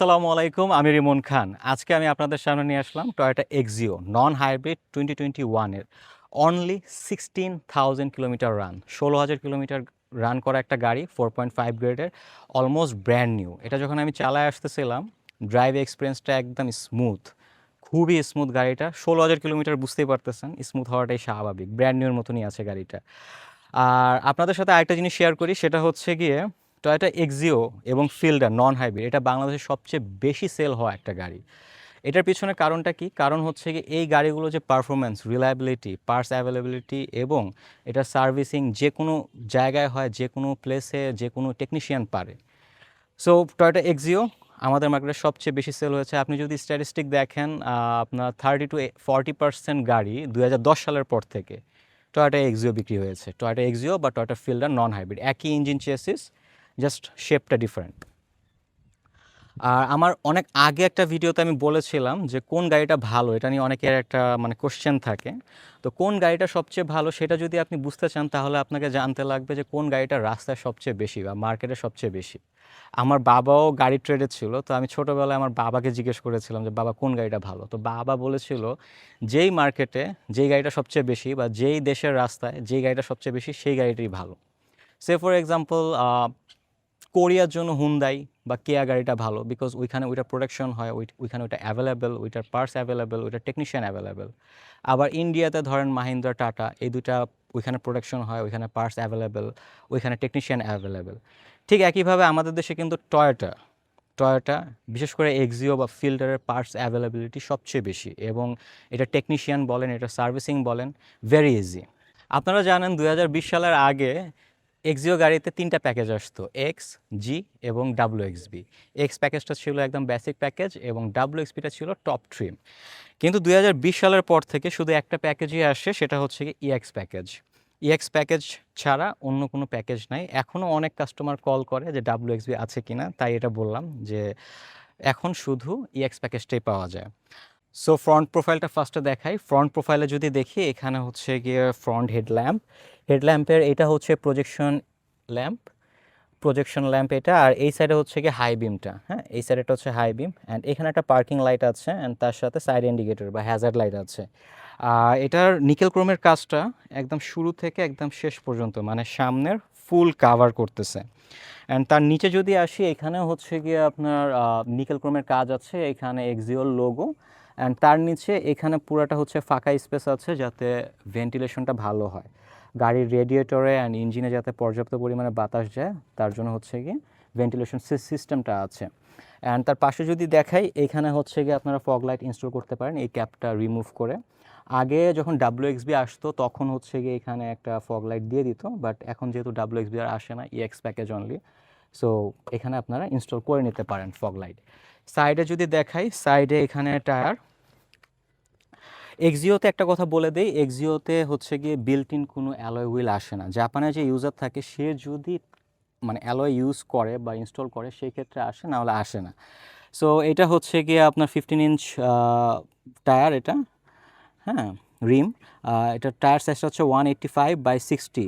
আসসালামু আলাইকুম, আমি রিমন খান। আজকে আমি আপনাদের সামনে নিয়ে আসলাম টয়োটা এক্সিও নন হাইব্রিড 2021-এর only 16,000 kilometre run, 16,000 kilometre run করা একটা গাড়ি, 4.5 গ্রেডের, অলমোস্ট ব্র্যান্ড নিউ। এটা যখন আমি চালায় আসতেছিলাম, ড্রাইভ এক্সপিরিয়েন্সটা একদম স্মুথ, খুবই স্মুথ গাড়িটা। 16,000 কিলোমিটার বুঝতেই পারতেছেন, স্মুথ হওয়াটাই স্বাভাবিক, ব্র্যান্ড নিউর মতনই আছে গাড়িটা। আর আপনাদের সাথে আরেকটা জিনিস শেয়ার করি, সেটা হচ্ছে গিয়ে টয়োটা এক্সিও এবং ফিল্ডার নন হাইব্রিড, এটা বাংলাদেশের সবচেয়ে বেশি সেল হওয়া একটা গাড়ি। এটার পিছনে কারণটা কি? কারণ হচ্ছে কি, এই গাড়িগুলো যে পারফরমেন্স, রিলায়েবিলিটি, পার্টস অ্যাভেলেবিলিটি এবং এটা সার্ভিসিং যে কোনো জায়গায় হয়, যে কোনো প্লেসে যে কোনো টেকনিশিয়ান পারে। সো টয়োটা এক্সিও আমাদের মার্কেটে সবচেয়ে বেশি সেল হয়েছে। আপনি যদি স্ট্যাটিস্টিক দেখেন, আপনার 30-40% গাড়ি 2010 সালের পর থেকে টয়োটা এক্সিও বিক্রি হয়েছে। টয়োটা এক্সিও বা টয়োটা ফিল্ডার নন হাইব্রিড, একই ইঞ্জিন চেসিস, জাস্ট শেপটা ডিফারেন্ট। আর আমার অনেক আগে একটা ভিডিওতে আমি বলেছিলাম যে কোন গাড়িটা ভালো, এটা নিয়ে অনেকের একটা কোশ্চেন থাকে। তো কোন গাড়িটা সবচেয়ে ভালো সেটা যদি আপনি বুঝতে চান, তাহলে আপনাকে জানতে লাগবে যে কোন গাড়িটা রাস্তায় সবচেয়ে বেশি বা মার্কেটে সবচেয়ে বেশি। আমার বাবাও গাড়ি ট্রেডে ছিল, তো আমি ছোটোবেলায় আমার বাবাকে জিজ্ঞেস করেছিলাম যে বাবা কোন গাড়িটা ভালো, তো বাবা বলেছিল যেই মার্কেটে যেই গাড়িটা সবচেয়ে বেশি বা যেই দেশের রাস্তায় যেই গাড়িটা সবচেয়ে বেশি সেই গাড়িটাই ভালো। সে ফর এক্সাম্পল, কোরিয়ার জন্য হুন্দাই বা কেয়া গাড়িটা ভালো, বিকজ ওইখানে ওইটা প্রোডাকশন হয়, ওইখানে ওইটা অ্যাভেলেবেল, ওইটার পার্টস অ্যাভেলেবেল, ওইটার টেকনিশিয়ান অ্যাভেলেবেল। আবার ইন্ডিয়াতে ধরেন মাহিন্দ্রা, টাটা, এই দুটা ওইখানে প্রোডাকশন হয়, ওইখানে পার্টস অ্যাভেলেবেল, ওইখানে টেকনিশিয়ান অ্যাভেলেবেল। ঠিক একইভাবে আমাদের দেশে কিন্তু টয়োটা টয়োটা বিশেষ করে এক্সিও বা ফিল্ডারের পার্টস অ্যাভেলেবিলিটি সবচেয়ে বেশি, এবং এটা টেকনিশিয়ান বলেন, এটা সার্ভিসিং বলেন, ভেরি ইজি। আপনারা জানেন 2020 সালের আগে এক্সিও গাড়িতে তিনটা প্যাকেজ আসতো, এক্স, জি এবং ডাব্লিউ এক্সবি। এক্স প্যাকেজটা ছিল একদম বেসিক প্যাকেজ এবং ডাব্লিউ এক্সবিটা ছিল টপ ট্রিম। কিন্তু 2020 সালের পর থেকে শুধু একটা প্যাকেজই আসে, সেটা হচ্ছে কি ইএক্স প্যাকেজ। ইএক্স প্যাকেজ ছাড়া অন্য কোনো প্যাকেজ নাই। এখনও অনেক কাস্টমার কল করে যে ডাব্লিউ এক্সবি আছে কিনা, তাই এটা বললাম যে এখন শুধু ইএক্স প্যাকেজটাই পাওয়া যায়। সো ফ্রন্ট প্রোফাইলটা ফার্স্টে দেখাই। ফ্রন্ট প্রোফাইলে যদি দেখি, এখানে হচ্ছে গিয়ে ফ্রন্ট হেডল্যাম্পের এটা হচ্ছে প্রজেকশন ল্যাম্প এটা, আর এই সাইডে হচ্ছে গিয়ে হাই বিমটা। হ্যাঁ, এই সাইডেটা হচ্ছে হাই বিম, অ্যান্ড এখানে একটা পার্কিং লাইট আছে, অ্যান্ড তার সাথে সাইড ইন্ডিকেটর বা হ্যাজার্ড লাইট আছে। আর এটার নিকেল ক্রোমের কাজটা একদম শুরু থেকে একদম শেষ পর্যন্ত সামনের ফুল কাভার করতেছে। অ্যান্ড তার নিচে যদি আসি, এখানে হচ্ছে গিয়ে আপনার নিকেল ক্রোমের কাজ আছে, এখানে এক্সিওর লোগো, অ্যান্ড তার নিচে এখানে পুরাটা হচ্ছে ফাঁকা স্পেস আছে যাতে ভেন্টিলেশনটা ভালো হয়, গাড়ির রেডিয়েটরে অ্যান্ড ইঞ্জিনে যাতে পর্যাপ্ত পরিমাণে বাতাস যায়, তার জন্য হচ্ছে গিয়ে ভেন্টিলেশন সিস্টেমটা আছে। অ্যান্ড তার পাশে যদি দেখাই, এখানে হচ্ছে গিয়ে আপনারা ফগ লাইট ইনস্টল করতে পারেন এই ক্যাপটা রিমুভ করে। আগে যখন ডাব্লিউ এক্সবি আসতো তখন হচ্ছে গিয়ে এখানে একটা ফগ লাইট দিয়ে দিত, বাট এখন যেহেতু ডাব্লিউ এক্সবি আর আসে না, ইএক্স প্যাকেজ অনলি, সো এখানে আপনারা ইনস্টল করে নিতে পারেন ফগ লাইট। সাইডে যদি দেখাই, সাইডে এখানে টায়ার। এক্সিওতে একটা কথা বলে দেই, এক্সিওতে হচ্ছে গিয়ে বিল্ট ইন কোনো অ্যালয় হুইল আসে না। জাপানে যে ইউজার থাকে সে যদি অ্যালয় ইউজ করে বা ইনস্টল করে, সেই ক্ষেত্রে আসে, না হলে আসে না। সো এটা হচ্ছে গিয়ে আপনার 15 ইঞ্চ টায়ার এটা। হ্যাঁ, রিম। এটা টায়ার সাইজটা হচ্ছে 185/60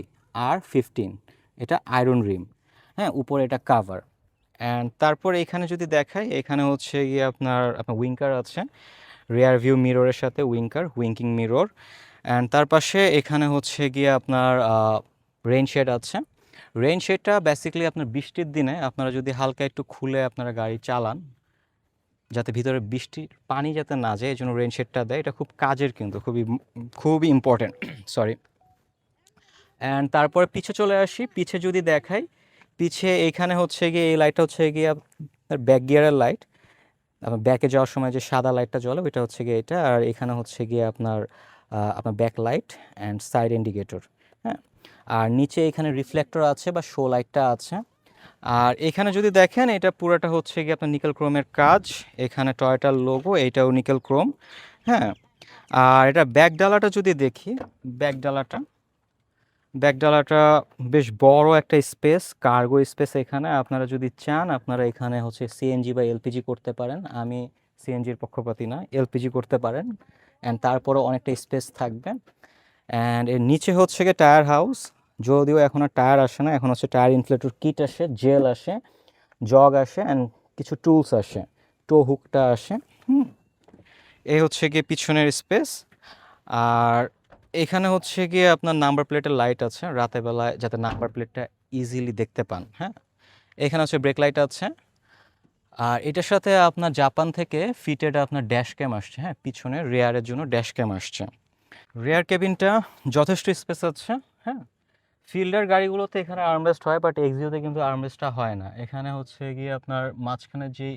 R15। এটা আয়রন রিম। হ্যাঁ, উপরে এটা কাভার। অ্যান্ড তারপরে এখানে যদি দেখাই, এখানে হচ্ছে গিয়ে আপনার উইঙ্কার আছে, রিয়ার ভিউ মিররের সাথে উইঙ্কিং মিরর। অ্যান্ড তার পাশে এখানে হচ্ছে গিয়ে আপনার রেইন শেড আছে। রেইন শেডটা বেসিক্যালি আপনার বৃষ্টির দিনে আপনারা যদি হালকা একটু খুলে আপনারা গাড়ি চালান, যাতে ভিতরে বৃষ্টির পানি যাতে না যায়, এই জন্য রেইন শেডটা দেয়। এটা খুব কাজের, কিন্তু খুবই ইম্পর্ট্যান্ট। সরি। অ্যান্ড তারপরে পিছে চলে আসি, পিছে যদি দেখাই, পিছে এইখানে হচ্ছে গিয়ে এই লাইটটা হচ্ছে গিয়ে আপনার ব্যাক গিয়ারের লাইট। আপনার ব্যাকে যাওয়ার সময় যে সাদা লাইটটা জ্বলে ওইটা হচ্ছে গিয়ে এটা, আর এখানে হচ্ছে গিয়ে আপনার আপনার back light and side indicator. হ্যাঁ, আর নিচে এখানে রিফ্লেক্টর আছে বা শো লাইটটা আছে। আর এখানে যদি দেখেন, এটা পুরোটা হচ্ছে গিয়ে আপনার নিকেল ক্রোমের কাজ। এখানে টয়োটার লোগো, এইটাও নিকেল ক্রোম। হ্যাঁ, আর এটা ব্যাকডালাটা যদি দেখি, ব্যাকডালাটা ব্যাকডালাটা বেশ বড় একটা স্পেস, কার্গো স্পেস। এখানে আপনারা যদি চান, আপনারা এখানে হচ্ছে সিএনজি বা এলপিজি করতে পারেন। আমি সিএনজির পক্ষপাতী না, এলপিজি করতে পারেন, অ্যান্ড তারপরে অনেকটা স্পেস থাকবে। অ্যান্ড এর নিচে হচ্ছে গিয়ে টায়ার হাউস। যদিও এখন আর টায়ার আসে না, এখন হচ্ছে টায়ার ইনফ্লেটর কিট আসে, জেল আসে, জগ আসে, অ্যান্ড কিছু টুলস আসে। টো হুকটা আসে। হুম, এই হচ্ছে গিয়ে পিছনের স্পেস। আর এখানে হচ্ছে গিয়ে আপনার নাম্বার প্লেটের লাইট আছে, রাতের বেলায় যাতে নাম্বার প্লেটটা ইজিলি দেখতে পান। হ্যাঁ, এখানে হচ্ছে ব্রেক লাইট আছে। আর এটার সাথে আপনার জাপান থেকে ফিটেড আপনার ড্যাশ ক্যাম আসছে। হ্যাঁ, পিছনে রেয়ারের জন্য ড্যাশ ক্যাম আসছে। রেয়ার কেবিনটা যথেষ্ট স্পেস আছে। হ্যাঁ, ফিল্ডার গাড়িগুলোতে এখানে আর্মরেস্ট হয়, বাট এক্সিওতে কিন্তু আর্মরেস্টটা হয় না। এখানে হচ্ছে গিয়ে আপনার মাঝখানে যেই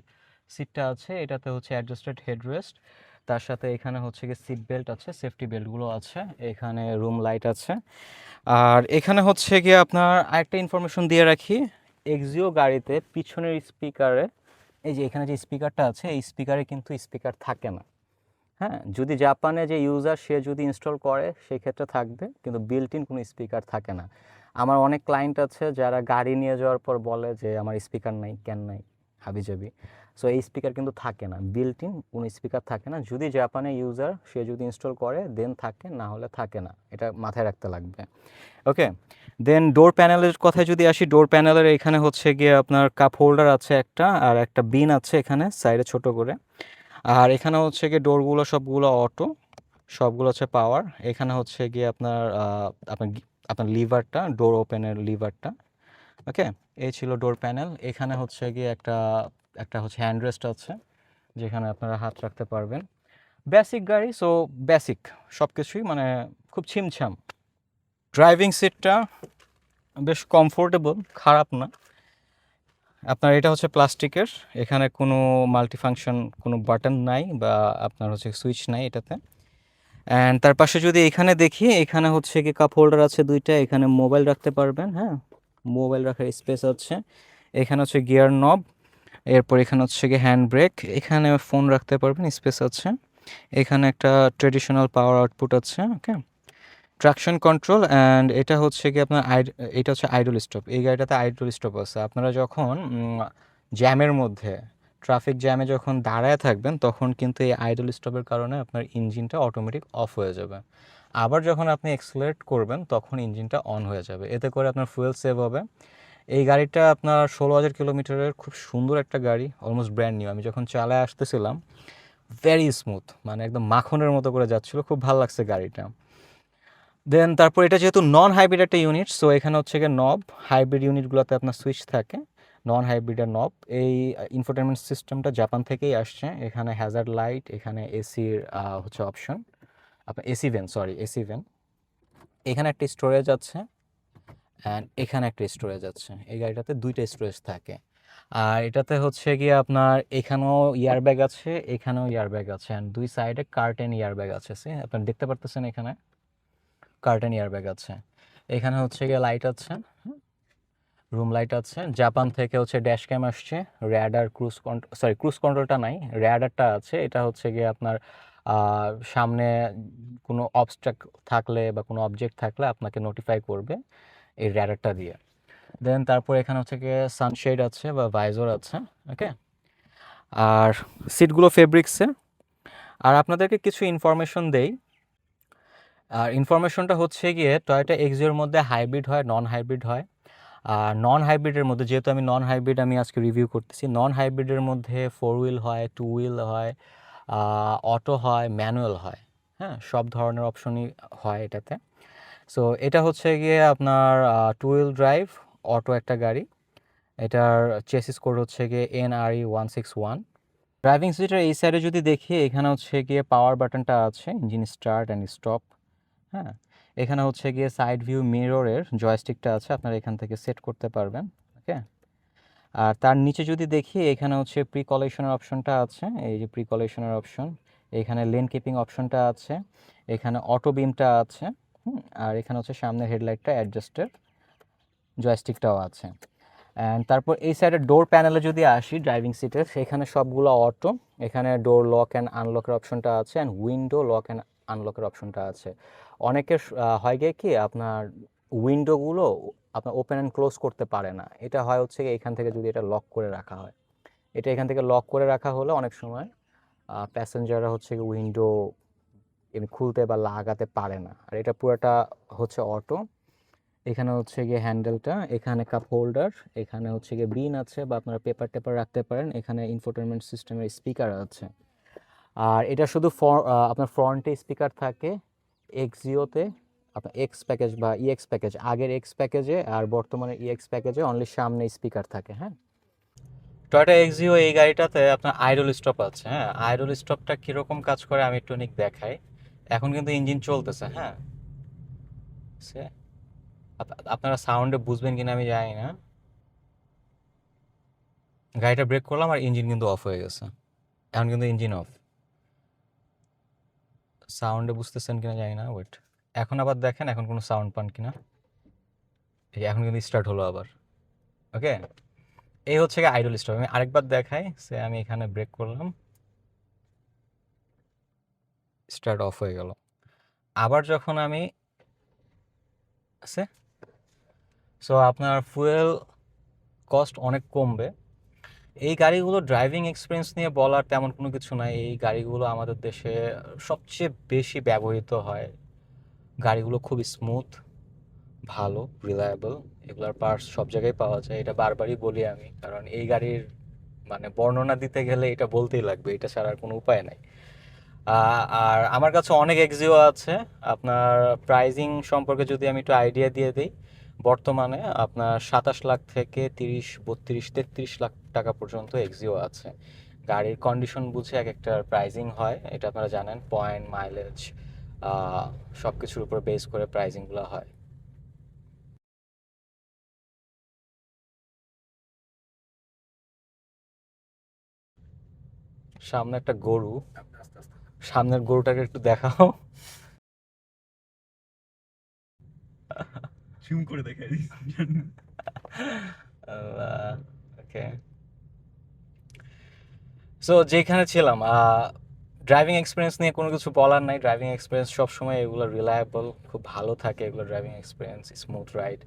সিটটা আছে এটাতে হচ্ছে অ্যাডজাস্টেড হেডরেস্ট, তার সাথে এখানে হচ্ছে গিয়ে সিট বেল্ট আছে, সেফটি বেল্টগুলো আছে, এখানে রুম লাইট আছে। আর এখানে হচ্ছে গিয়ে আপনার আরেকটা ইনফরমেশন দিয়ে রাখি, এক্সিও গাড়িতে পিছনের স্পিকারে, এই যে এখানে যে স্পিকারটা আছে এই স্পিকারে কিন্তু স্পিকার থাকে না। হ্যাঁ, যদি জাপানে যে ইউজার সে যদি ইনস্টল করে সেই ক্ষেত্রে থাকবে, কিন্তু বিল্ট ইন কোনো স্পিকার থাকে না। আমার অনেক ক্লায়েন্ট আছে যারা গাড়ি নিয়ে যাওয়ার পর বলে যে আমার স্পিকার নাই, ক্যান নাই, হাবিজাবি। সো এই স্পিকার কিন্তু থাকে না, বিল্ট ইন কোনো স্পিকার থাকে না। যদি জাপানে ইউজার সে যদি ইনস্টল করে দেন থাকে, না হলে থাকে না, এটা মাথায় রাখতে লাগবে। ওকে, দেন ডোর প্যানেলের কথায় যদি আসি, ডোর প্যানেলের এখানে হচ্ছে গিয়ে আপনার কাপ হোল্ডার আছে একটা, আর একটা বিন আছে এখানে সাইডে ছোট করে। আর এখানে হচ্ছে গিয়ে ডোরগুলো সবগুলো অটো, সবগুলো হচ্ছে পাওয়ার। এখানে হচ্ছে গিয়ে আপনার আপনার আপনার লিভারটা, ডোর ওপেনের লিভারটা। ওকে, এই ছিল ডোর প্যানেল। এখানে হচ্ছে গিয়ে একটা একটা হচ্ছে হ্যান্ডরেস্ট আছে যেখানে আপনারা হাত রাখতে পারবেন। বেসিক গাড়ি, সো বেসিক সব কিছুই মানে খুব ছিমছাম। ড্রাইভিং সিটটা বেশ কমফোর্টেবল, খারাপ না। আপনার এটা হচ্ছে প্লাস্টিকের, এখানে কোনো মাল্টিফাংশন কোনো বাটন নাই বা আপনার হচ্ছে সুইচ নাই এটাতে। অ্যান্ড তার পাশে যদি এখানে দেখি, এখানে হচ্ছে কি কাপ হোল্ডার আছে দুইটা, এখানে মোবাইল রাখতে পারবেন। হ্যাঁ, মোবাইল রাখার স্পেস আছে। এখানে হচ্ছে গিয়ার নব, এরপর এখানে হচ্ছে কি হ্যান্ড ব্রেক, এখানে ফোন রাখতে পারবেন, স্পেস আছে। এখানে একটা ট্রেডিশনাল পাওয়ার আউটপুট আছে। ওকে, ট্রাকশন কন্ট্রোল। অ্যান্ড এটা হচ্ছে কি আপনার এটা হচ্ছে আইডল স্টপ। এই গাড়িটাতে আইডল স্টপ আছে। আপনারা যখন জ্যামের মধ্যে, ট্রাফিক জ্যামে যখন দাঁড়ায় থাকবেন তখন কিন্তু এই আইডল স্টপের কারণে আপনার ইঞ্জিনটা অটোমেটিক অফ হয়ে যাবে। আবার যখন আপনি এক্সেলারেট করবেন তখন ইঞ্জিনটা অন হয়ে যাবে, এতে করে আপনার ফুয়েল সেভ হবে। এই গাড়িটা আপনার 16,000 কিলোমিটারের খুব সুন্দর একটা গাড়ি, অলমোস্ট ব্র্যান্ড নিউ। আমি যখন চালায় আসতেছিলাম ভেরি স্মুথ, মানে একদম মাখনের মতো করে যাচ্ছিলো, খুব ভালো লাগছে গাড়িটা। দেন তারপর এটা যেহেতু নন হাইব্রিড একটা ইউনিট, সো এখানে হচ্ছে গিয়ে নব, হাইব্রিড ইউনিটগুলোতে আপনার সুইচ থাকে, নন হাইব্রিডের নব। এই ইনফোটেনমেন্ট সিস্টেমটা জাপান থেকেই আসছে। এখানে হ্যাজার্ড লাইট, এখানে এসির হচ্ছে অপশন, আপনার AC vent, sorry AC vent. এখানে একটা স্টোরেজ আছে অ্যান্ড এখানে একটা স্টোরেজ আছে। এই গাড়িটাতে দুইটা স্টোরেজ থাকে। আর এটাতে হচ্ছে গিয়ে আপনার এখানেও ইয়ারব্যাগ আছে, এখানেও ইয়ারব্যাগ আছে, অ্যান্ড দুই সাইডে কার্টেন ইয়ারব্যাগ আছে। আপনার দেখতে পারতেছেন এখানে কার্টেন এয়ারব্যাগ আছে। এখানে হচ্ছে গিয়ে লাইট আছে, রুম লাইট আছে। জাপান থেকে হচ্ছে ড্যাশ ক্যাম আসছে, radar, cruise control, sorry cruise কন্ট্রোলটা নাই, র্যাডারটা আছে। এটা হচ্ছে গিয়ে আপনার সামনে কোনো অবস্ট্রাক থাকলে বা কোনো অবজেক্ট থাকলে আপনাকে নোটিফাই করবে এই র্যাডারটা দিয়ে। দেন তারপর এখানে হচ্ছে গিয়ে সানশেড আছে বা ভাইজর আছে। ওকে, আর সিটগুলো ফেব্রিক্সের। আর আপনাদেরকে কিছু ইনফরমেশন দেই। আর ইনফরমেশনটা হচ্ছে গিয়ে টয়োটা এক্সিওর মধ্যে হাইব্রিড হয়, নন হাইব্রিড হয়। আর নন হাইব্রিডের মধ্যে, যেহেতু আমি নন হাইব্রিড আমি আজকে রিভিউ করতেছি, নন হাইব্রিডের মধ্যে 4 হুইল হয়, 2 হুইল হয়, অটো হয়, ম্যানুয়াল হয়। হ্যাঁ, সব ধরনের অপশনই হয় এটাতে। সো এটা হচ্ছে গিয়ে আপনার 2 হুইল ড্রাইভ অটো একটা গাড়ি। এটার চেসিস কোড হচ্ছে গিয়ে NRE161। ড্রাইভিং সিটের এই সাইডে যদি দেখি, এখানে হচ্ছে গিয়ে পাওয়ার বাটনটা আছে, ইঞ্জিন স্টার্ট অ্যান্ড স্টপ। হ্যাঁ, এখানে হচ্ছে গিয়ে সাইড ভিউ মিররের জয়স্টিকটা আছে, আপনারা এখান থেকে সেট করতে পারবেন। ওকে, আর তার নিচে যদি দেখি, এখানে হচ্ছে প্রি কলিশনের অপশনটা আছে, এই যে প্রি কলিশনের অপশন। এখানে লেন কিপিং অপশনটা আছে, এখানে অটো বিমটা আছে। আর এখানে হচ্ছে সামনের হেডলাইটটা অ্যাডজাস্টের জয়স্টিকটাও আছে। অ্যান্ড তারপর এই সাইডের ডোর প্যানেলে যদি আসি ড্রাইভিং সিটের, সেখানে সবগুলো অটো। এখানে ডোর লক অ্যান্ড আনলকের অপশনটা আছে, অ্যান্ড উইন্ডো লক অ্যান্ড আনলকের অপশনটা আছে। অনেকের হয় গিয়ে কি আপনার উইন্ডোগুলো আপনার ওপেন অ্যান্ড ক্লোজ করতে পারে না, এটা হয় হচ্ছে এখান থেকে যদি এটা লক করে রাখা হয়, এটা এখান থেকে লক করে রাখা হলে অনেক সময় প্যাসেঞ্জাররা হচ্ছে উইন্ডো এমনি খুলতে বা লাগাতে পারে না। আর এটা পুরোটা হচ্ছে অটো। এখানে হচ্ছে গিয়ে হ্যান্ডেলটা, এখানে কাপ হোল্ডার, এখানে হচ্ছে গিয়ে বিন আছে বা আপনারা পেপার টেপার রাখতে পারেন, এখানে ইনফোটেনমেন্ট সিস্টেমের স্পিকার আছে। আর এটা শুধু আপনার ফ্রন্টে স্পিকার থাকে এক্সিওতে, আপনার এক্স প্যাকেজ বা ইএক্স প্যাকেজ, আগের এক্স প্যাকেজে আর বর্তমানে ইএক্স প্যাকেজে অনলি সামনে স্পিকার থাকে। হ্যাঁ, টয়োটা এক্সিও এই গাড়িটাতে আপনার আইডল স্টপ আছে। হ্যাঁ, আইডল স্টপটা কীরকম কাজ করে আমি একটু দেখাই। এখন কিন্তু ইঞ্জিন চলতেছে। হ্যাঁ, সে আপনারা সাউন্ডে বুঝবেন কিনা আমি জানি না। গাড়িটা ব্রেক করলাম আর ইঞ্জিন কিন্তু অফ হয়ে গেছে। এখন কিন্তু ইঞ্জিন অফ। সাউন্ডে বুঝতেছেন কিনা জানি না, ওয়েট। এখন আবার দেখেন এখন কোনো সাউন্ড পান কিনা। এই যে এখন কিন্তু স্টার্ট হলো আবার। ওকে, এই হচ্ছে গিয়ে আইডল স্টপ। আমি আরেকবার দেখাই, সে আমি এখানে ব্রেক করলাম, স্টার্ট অফ হয়ে গেল। আবার যখন আমি আছে, সো আপনার ফুয়েল কস্ট অনেক কমবে। এই গাড়িগুলো ড্রাইভিং এক্সপিরিয়েন্স নিয়ে বলার তেমন কোনো কিছু নাই। এই গাড়িগুলো আমাদের দেশে সবচেয়ে বেশি ব্যবহৃত হয়। গাড়িগুলো খুব স্মুথ, ভালো, রিলায়েবল। এগুলোর পার্টস সব জায়গায় পাওয়া যায়। এটা বারবারই বলি আমি, কারণ এই গাড়ির মানে বর্ণনা দিতে গেলে এটা বলতেই লাগবে, এটা ছাড়া আর কোনো উপায় নাই। আর আমার কাছে অনেক এক্সিও আছে। আপনার প্রাইজিং সম্পর্কে যদি আমি একটু আইডিয়া দিয়ে দিই, বর্তমানে আপনার 27 লাখ থেকে 30, 32, 33 লাখ টাকা পর্যন্ত এক্সিও আছে। গাড়ির কন্ডিশন বুঝে এক একটা প্রাইজিং হয়, এটা আপনারা জানেন। পয়েন্ট, মাইলেজ, সব কিছুর উপর বেস করে প্রাইজিংগুলো হয়। সামনে একটা গরু, সামনের গরুটাকে একটু দেখাও। জুম করে দেখাই দিচ্ছি। ওকে, সো যেখানে ছিলাম, ড্রাইভিং এক্সপিরিয়েন্স নিয়ে কোনো কিছু বলার নাই। ড্রাইভিং এক্সপিরিয়েন্স সবসময় এগুলো রিলায়েবল, খুব ভালো থাকে এগুলো ড্রাইভিং এক্সপিরিয়েন্স, স্মুথ রাইড।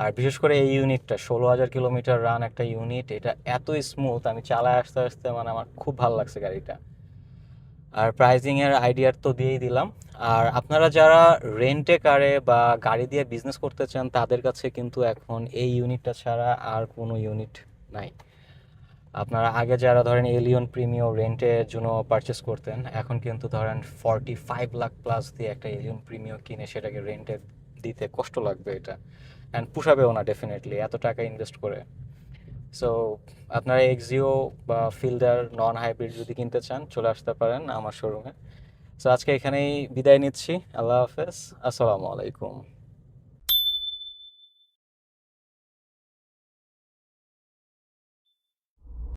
আর বিশেষ করে এই ইউনিটটা 16,000 কিলোমিটার রান একটা ইউনিট, এটা এত স্মুথ, আমি চালায় আসতে আসতে মানে আমার খুব ভালো লাগছে গাড়িটা। আর প্রাইজিংয়ের আইডিয়া তো দিয়েই দিলাম। আর আপনারা যারা রেন্টে কারে বা গাড়ি দিয়ে বিজনেস করতে চান, তাদের কাছে কিন্তু এখন এই ইউনিটটা ছাড়া আর কোনো ইউনিট নাই। আপনারা আগে যারা ধরেন এলিয়ন প্রিমিও রেন্টের জন্য পারচেস করতেন, এখন কিন্তু ধরেন 45 লাখ প্লাস দিয়ে একটা এলিয়ন প্রিমিও কিনে সেটাকে রেন্টে দিতে কষ্ট লাগবে এটা, অ্যান্ড পুষাবেও না ডেফিনেটলি এত টাকা ইনভেস্ট করে। সো আপনারা এক্সিও বা ফিল্ডার নন হাইব্রিড যদি কিনতে চান, চলে আসতে পারেন আমার শোরুমে। সো আজকে এখানেই বিদায় নিচ্ছি। আল্লাহ হাফেজ, আসসালামু আলাইকুম।